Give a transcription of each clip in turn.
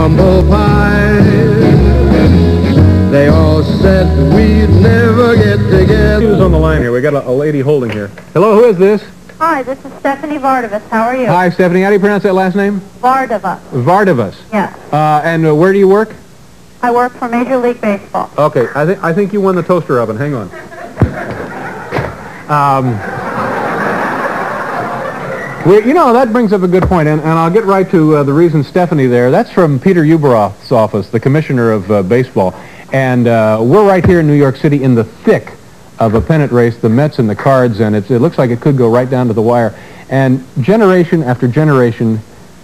humble pie. They all said we'd never get together. Who's on the line here? We got a lady holding here. Hello, who is this? Hi, this is Stephanie Vardavas. How are you? Hi, Stephanie. How do you pronounce that last name? Vardavas. Vardavas. Yes. And where do you work? I work for Major League Baseball. Okay, I think you won the toaster oven. Hang on. You know, that brings up a good point, and I'll get right to the reason Stephanie there. That's from Peter Uberoth's office, the commissioner of baseball. And we're right here in New York City in the thick of a pennant race, the Mets and the Cards, and it looks like it could go right down to the wire. And generation after generation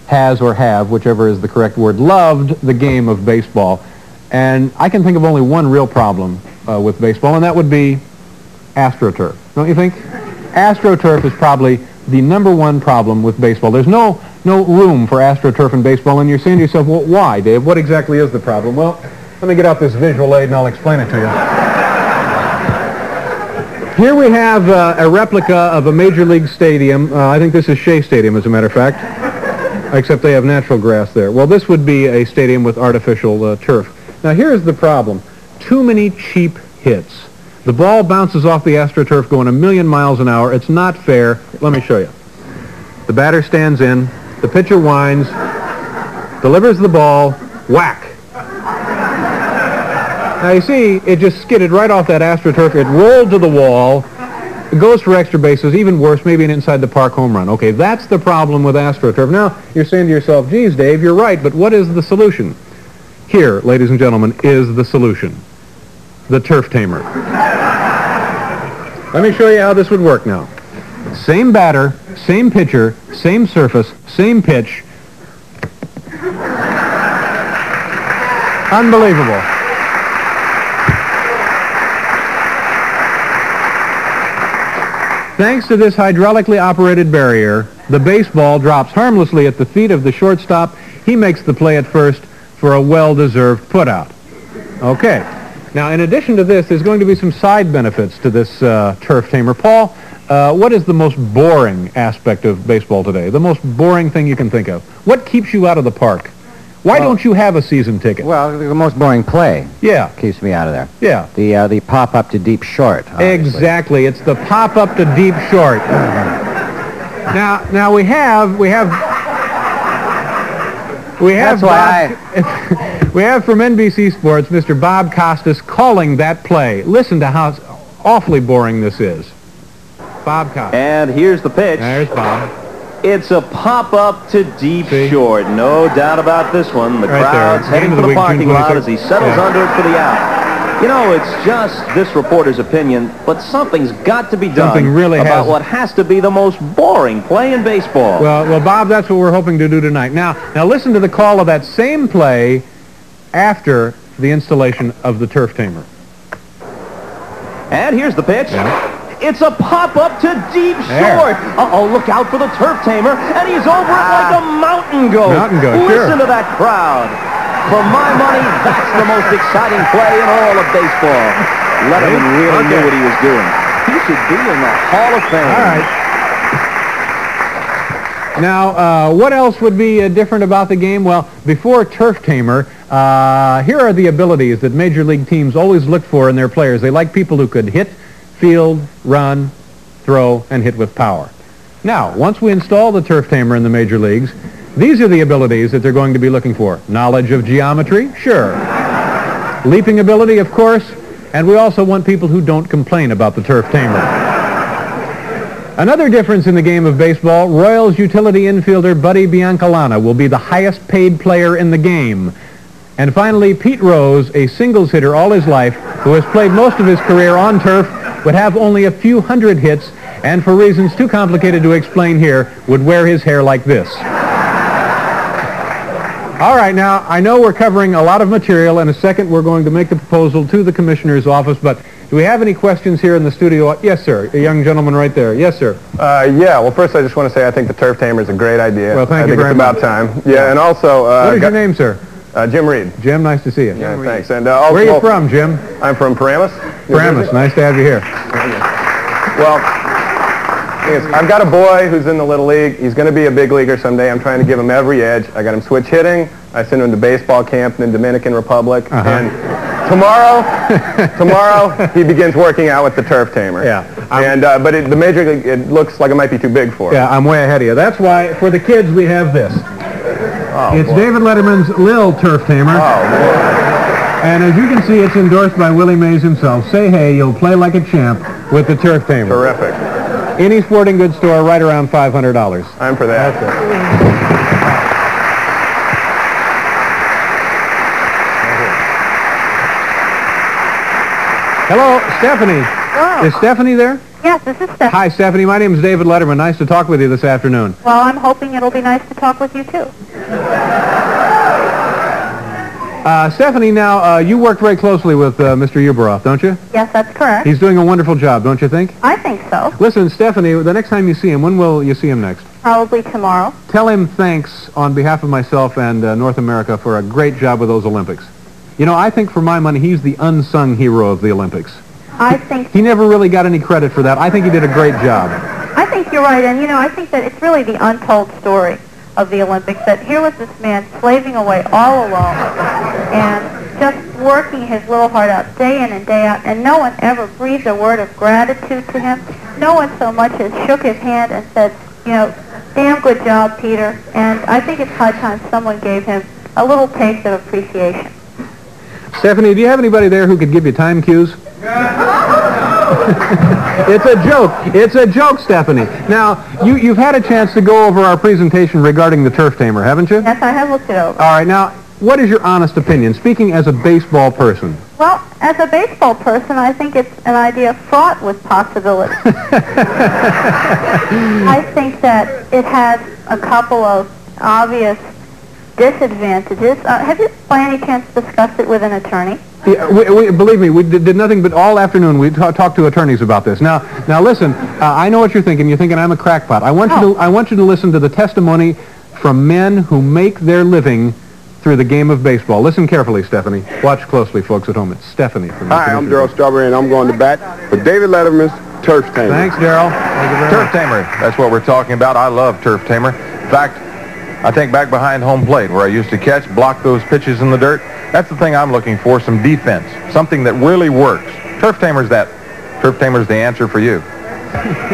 has or have, whichever is the correct word, loved the game of baseball. And I can think of only one real problem with baseball, and that would be AstroTurf. Don't you think? AstroTurf is probably the #1 problem with baseball. There's no room for AstroTurf in baseball, and you're saying to yourself, well, why, Dave? What exactly is the problem? Well, let me get out this visual aid and I'll explain it to you. Here we have a replica of a Major League stadium. I think this is Shea Stadium, as a matter of fact, except they have natural grass there. Well, this would be a stadium with artificial turf. Now, here's the problem. Too many cheap hits. The ball bounces off the AstroTurf going 1,000,000 miles an hour. It's not fair. Let me show you. The batter stands in. The pitcher winds, delivers the ball, whack. Now, you see, it just skidded right off that AstroTurf. It rolled to the wall. It goes for extra bases. Even worse, maybe an inside-the-park home run. Okay, that's the problem with AstroTurf. Now, you're saying to yourself, geez, Dave, you're right, but what is the solution? Here, ladies and gentlemen, is the solution. The Turf Tamer. Let me show you how this would work now. Same batter, same pitcher, same surface, same pitch. Unbelievable. Thanks to this hydraulically operated barrier, the baseball drops harmlessly at the feet of the shortstop. He makes the play at first for a well-deserved putout. Okay. Now, in addition to this, there's going to be some side benefits to this Turf Tamer. Paul, what is the most boring aspect of baseball today? The most boring thing you can think of? What keeps you out of the park? Why don't you have a season ticket? Well, the most boring play. Yeah. Keeps me out of there. Yeah. The pop-up to deep short. Obviously. Exactly. It's the pop-up to deep short. Now we have That's why we have from NBC Sports Mr. Bob Costas calling that play. Listen to how awfully boring this is. Bob Costas. And here's the pitch. There's Bob. It's a pop-up to deep short. No doubt about this one. The Right crowd's there. heading Game for of the the week, parking June lot 26th. as he settles under it for the out. You know, it's just this reporter's opinion, but something's got to be done Something really about what has to be the most boring play in baseball. Well, Bob, that's what we're hoping to do tonight. Now listen to the call of that same play after the installation of the Turf Tamer. And here's the pitch. Yeah. It's a pop-up to deep short. Uh-oh, look out for the Turf Tamer, and he's over it like a mountain goat. Mountain goat, Listen sure. to that crowd. For my money, that's the most exciting play in all of baseball. Letterman really knew what he was doing. He should be in the Hall of Fame. All right. Now, what else would be different about the game? Well, before Turf Tamer, here are the abilities that Major League teams always look for in their players. They like people who could hit, field, run, throw, and hit with power. Now, once we install the Turf Tamer in the Major Leagues, these are the abilities that they're going to be looking for. Knowledge of geometry? Sure. Leaping ability, of course. And we also want people who don't complain about the Turf Tamer. Another difference in the game of baseball, Royals utility infielder Buddy Biancalana will be the highest paid player in the game. And finally, Pete Rose, a singles hitter all his life, who has played most of his career on turf, would have only a few hundred hits, and for reasons too complicated to explain here, would wear his hair like this. All right, now, I know we're covering a lot of material. In a second, we're going to make the proposal to the commissioner's office, but do we have any questions here in the studio? Yes, sir. A young gentleman right there. Yes, sir. Yeah, well, first I just want to say I think the Turf Tamer is a great idea. Well, thank you very much. I think it's about time. Yeah, and also... what is your name, sir? Jim Reed. Jim, nice to see you. Yeah, thanks. And also, where are you from, Jim? I'm from Paramus. Paramus. Nice to have you here. Well, I've got a boy who's in the Little League. He's going to be a big leaguer someday. I'm trying to give him every edge. I got him switch hitting. I sent him to baseball camp in the Dominican Republic. Uh-huh. And tomorrow he begins working out with the Turf Tamer. Yeah. But the Major League, it looks like it might be too big for him. Yeah, I'm way ahead of you. That's why, for the kids, we have this. It's David Letterman's Lil Turf Tamer. Oh, boy. And as you can see, it's endorsed by Willie Mays himself. Say hey, you'll play like a champ with the Turf Tamer. Terrific. Any sporting goods store, right around $500. I'm for that. That's it. Hello, Stephanie. Hello. Is Stephanie there? Yes, this is Stephanie. Hi, Stephanie. My name is David Letterman. Nice to talk with you this afternoon. Well, I'm hoping it'll be nice to talk with you, too. Stephanie, now, you work very closely with Mr. Uberoth, don't you? Yes, that's correct. He's doing a wonderful job, don't you think? I think so. Listen, Stephanie, the next time you see him, when will you see him next? Probably tomorrow. Tell him thanks on behalf of myself and North America for a great job with those Olympics. You know, I think for my money, he's the unsung hero of the Olympics. I think He never really got any credit for that. I think he did a great job. I think you're right, and I think that it's really the untold story of the Olympics, that here was this man slaving away all alone and just working his little heart out day in and day out, and no one ever breathed a word of gratitude to him. No one so much as shook his hand and said, damn good job, Peter. And I think it's high time someone gave him a little taste of appreciation. Stephanie, do you have anybody there who could give you time cues? It's a joke. It's a joke, Stephanie. Now, you've had a chance to go over our presentation regarding the Turf Tamer, haven't you? Yes, I have looked it over. All right, now, what is your honest opinion, speaking as a baseball person? Well, as a baseball person, I think it's an idea fraught with possibility. I think that it has a couple of obvious disadvantages. Have you, by any chance, discussed it with an attorney? Yeah, believe me, we did nothing but all afternoon we talked to attorneys about this. Now listen, I know what you're thinking. You're thinking I'm a crackpot. I want you to listen to the testimony from men who make their living through the game of baseball. Listen carefully, Stephanie. Watch closely, folks at home. It's Stephanie. Hi, I'm Darryl Strawberry, and I'm going to bat for David Letterman's Turf Tamer. Thanks, Darryl. Turf Tamer, that's what we're talking about. I love Turf Tamer. In fact, I think back behind home plate where I used to catch, block those pitches in the dirt. That's the thing I'm looking for, some defense, something that really works. Turf Tamer's the answer for you.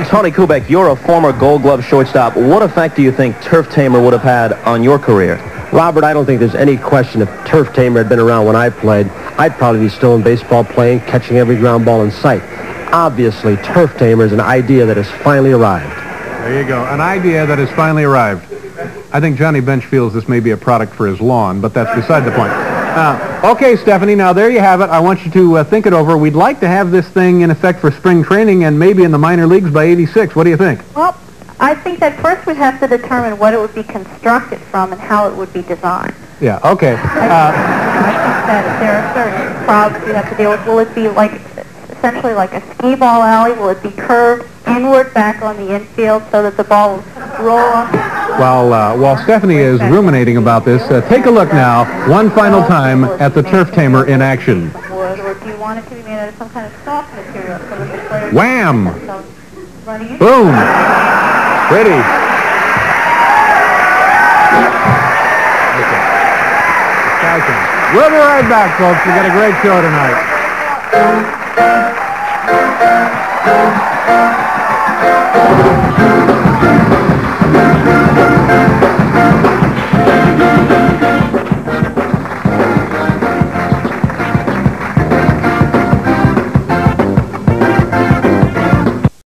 Tony Kubek, you're a former Gold Glove shortstop. What effect do you think Turf Tamer would have had on your career? Robert, I don't think there's any question if Turf Tamer had been around when I played, I'd probably be still in baseball playing, catching every ground ball in sight. Obviously, Turf Tamer is an idea that has finally arrived. There you go, an idea that has finally arrived. I think Johnny Bench feels this may be a product for his lawn, but that's beside the point. Okay, Stephanie, now there you have it. I want you to think it over. We'd like to have this thing in effect for spring training and maybe in the minor leagues by '86. What do you think? Well, I think that first we'd have to determine what it would be constructed from and how it would be designed. Yeah, okay. I think that there are certain problems we have to deal with. Will it be essentially like a skee ball alley? Will it be curved inward back on the infield so that the ball will roll off? While Stephanie is ruminating about this, take a look now, one final time, at the Turf Tamer in action. Wood, or do you want it to be made out of some kind of soft material so that the players Wham! running Boom! Pretty. We'll be right back, folks. We've got a great show tonight.